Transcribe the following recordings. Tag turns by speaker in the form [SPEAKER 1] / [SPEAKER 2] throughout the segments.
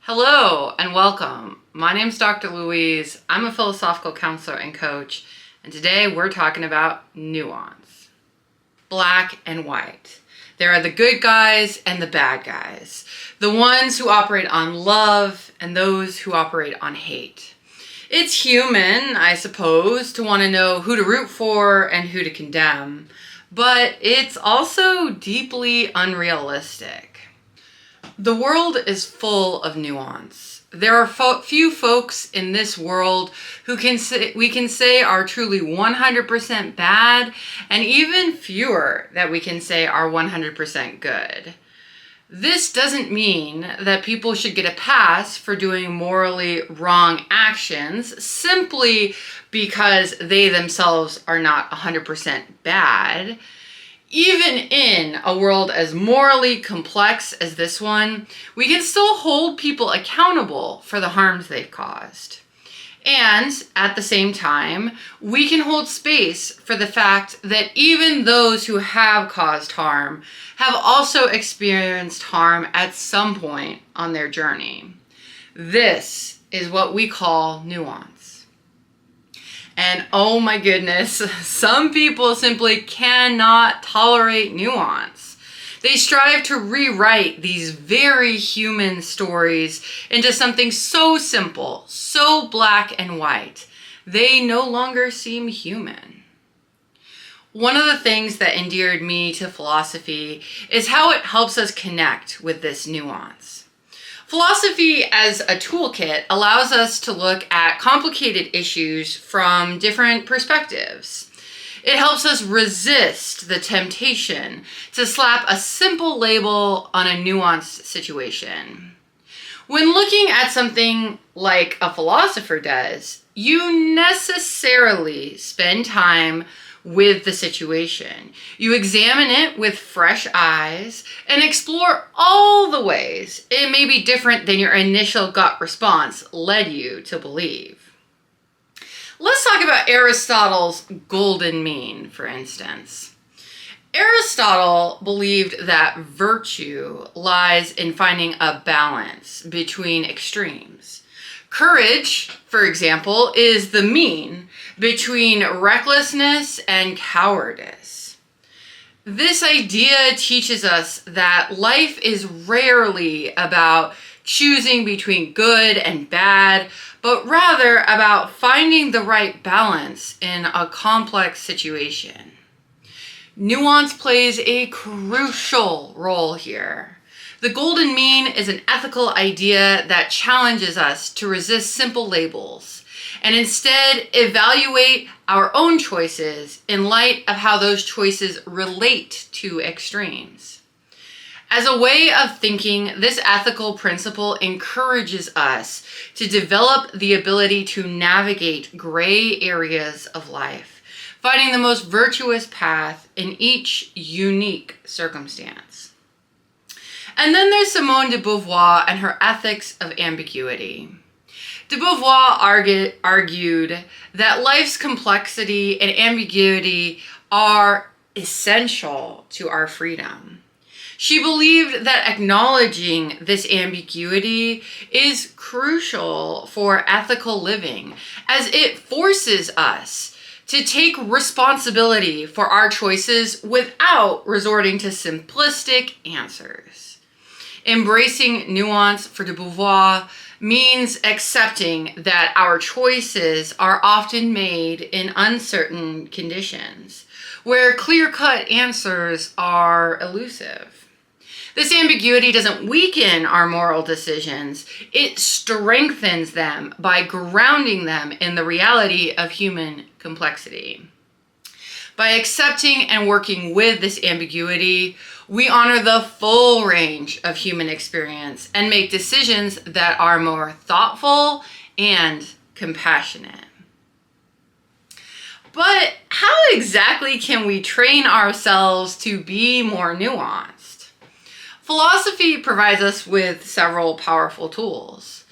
[SPEAKER 1] Hello and welcome. My name is Dr. Louise. I'm a philosophical counselor and coach, and today we're talking about nuance. Black and white. There are the good guys and the bad guys, the ones who operate on love and those who operate on hate. It's human, I suppose, to want to know who to root for and who to condemn, but it's also deeply unrealistic. The world is full of nuance. There are few folks in this world who we can say are truly 100% bad, and even fewer that we can say are 100% good. This doesn't mean that people should get a pass for doing morally wrong actions simply because they themselves are not 100% bad. Even in a world as morally complex as this one, we can still hold people accountable for the harms they've caused. And at the same time, we can hold space for the fact that even those who have caused harm have also experienced harm at some point on their journey. This is what we call nuance. And oh my goodness, some people simply cannot tolerate nuance. They strive to rewrite these very human stories into something so simple, so black and white. They no longer seem human. One of the things that endeared me to philosophy is how it helps us connect with this nuance. Philosophy as a toolkit allows us to look at complicated issues from different perspectives. It helps us resist the temptation to slap a simple label on a nuanced situation. When looking at something like a philosopher does, you necessarily spend time with the situation. You examine it with fresh eyes and explore all the ways it may be different than your initial gut response led you to believe. Let's talk about Aristotle's golden mean, for instance. Aristotle believed that virtue lies in finding a balance between extremes. Courage, for example, is the mean between recklessness and cowardice. This idea teaches us that life is rarely about choosing between good and bad, but rather about finding the right balance in a complex situation. Nuance plays a crucial role here. The golden mean is an ethical idea that challenges us to resist simple labels and instead evaluate our own choices in light of how those choices relate to extremes. As a way of thinking, this ethical principle encourages us to develop the ability to navigate gray areas of life, finding the most virtuous path in each unique circumstance. And then there's Simone de Beauvoir and her ethics of ambiguity. De Beauvoir argued that life's complexity and ambiguity are essential to our freedom. She believed that acknowledging this ambiguity is crucial for ethical living, as it forces us to take responsibility for our choices without resorting to simplistic answers. Embracing nuance for de Beauvoir means accepting that our choices are often made in uncertain conditions, where clear-cut answers are elusive. This ambiguity doesn't weaken our moral decisions, it strengthens them by grounding them in the reality of human complexity. By accepting and working with this ambiguity, we honor the full range of human experience and make decisions that are more thoughtful and compassionate. But how exactly can we train ourselves to be more nuanced? Philosophy provides us with several powerful tools.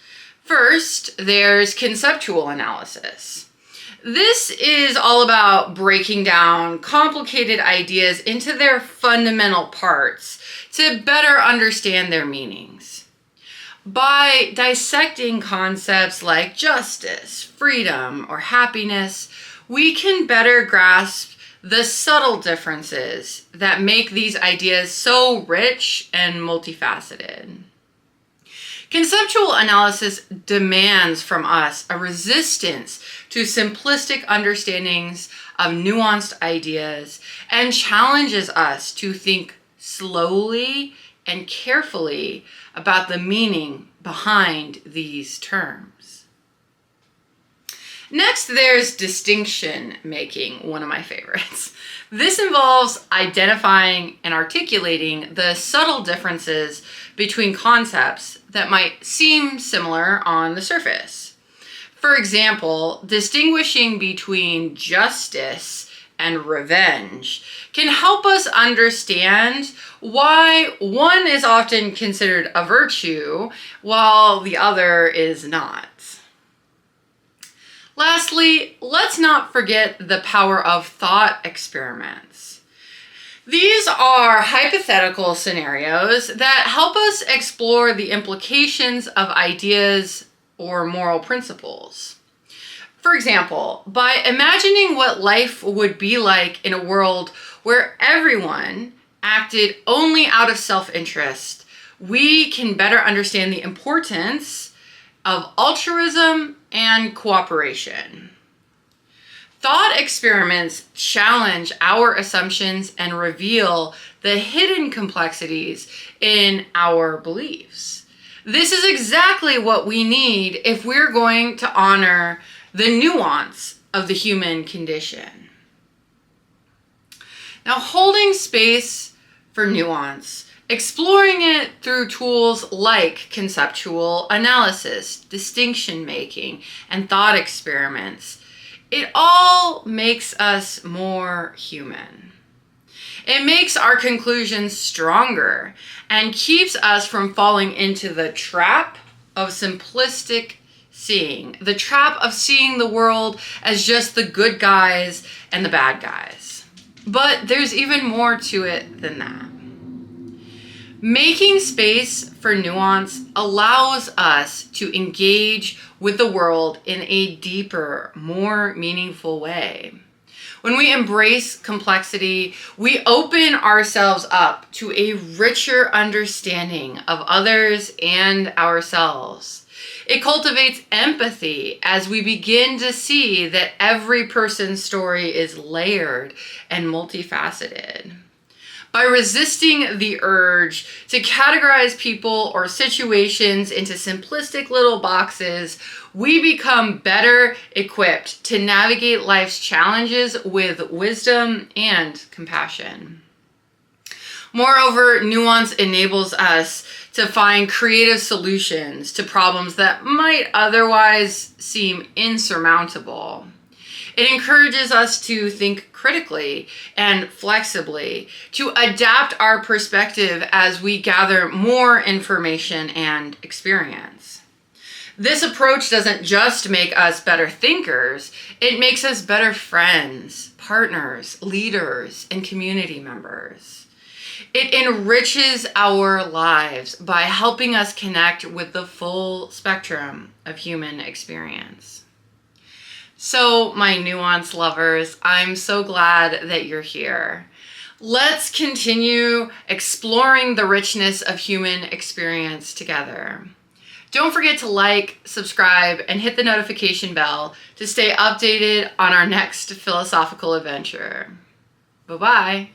[SPEAKER 1] First, there's conceptual analysis. This is all about breaking down complicated ideas into their fundamental parts to better understand their meanings. By dissecting concepts like justice, freedom, or happiness, we can better grasp the subtle differences that make these ideas so rich and multifaceted. Conceptual analysis demands from us a resistance to simplistic understandings of nuanced ideas and challenges us to think slowly and carefully about the meaning behind these terms. Next, there's distinction making, one of my favorites. This involves identifying and articulating the subtle differences between concepts that might seem similar on the surface. For example, distinguishing between justice and revenge can help us understand why one is often considered a virtue while the other is not. Lastly, let's not forget the power of thought experiments. These are hypothetical scenarios that help us explore the implications of ideas or moral principles. For example, by imagining what life would be like in a world where everyone acted only out of self-interest, we can better understand the importance of altruism and cooperation. Thought experiments challenge our assumptions and reveal the hidden complexities in our beliefs. This is exactly what we need if we're going to honor the nuance of the human condition. Now, holding space for nuance, exploring it through tools like conceptual analysis, distinction making, and thought experiments, it all makes us more human. It makes our conclusions stronger and keeps us from falling into the trap of simplistic seeing, the trap of seeing the world as just the good guys and the bad guys. But there's even more to it than that. Making space for nuance allows us to engage with the world in a deeper, more meaningful way. When we embrace complexity, we open ourselves up to a richer understanding of others and ourselves. It cultivates empathy as we begin to see that every person's story is layered and multifaceted. By resisting the urge to categorize people or situations into simplistic little boxes, we become better equipped to navigate life's challenges with wisdom and compassion. Moreover, nuance enables us to find creative solutions to problems that might otherwise seem insurmountable. It encourages us to think critically and flexibly, to adapt our perspective as we gather more information and experience. This approach doesn't just make us better thinkers, it makes us better friends, partners, leaders, and community members. It enriches our lives by helping us connect with the full spectrum of human experience. So, my nuance lovers, I'm so glad that you're here. Let's continue exploring the richness of human experience together. Don't forget to like, subscribe, and hit the notification bell to stay updated on our next philosophical adventure. Bye-bye.